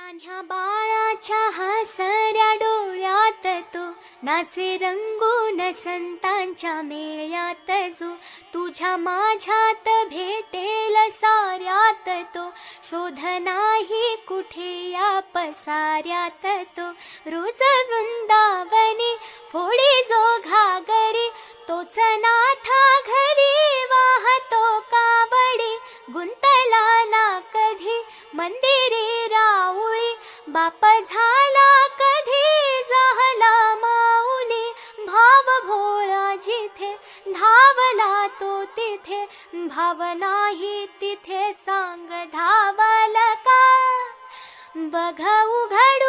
लहान्या बाळाच्या हसऱ्या डोळ्यात तो नाचे रंगून संतांच्या मेळ्यात जो तुझ्या माझ्यात भेटेल साऱ्यात तो शोध नाही कुठे या पसाऱ्यात तो रोज वृंदावनी फोडी जो घागरी तोच नाथा घरी वाहतो कावडी गुंतला ना कधी मंदिरी राऊळी बाप झाला कधी झाला माऊली भाव भोळा जिथे धावला तो तिथे भाव नाही तिथे सांग धावला का बघ उघडू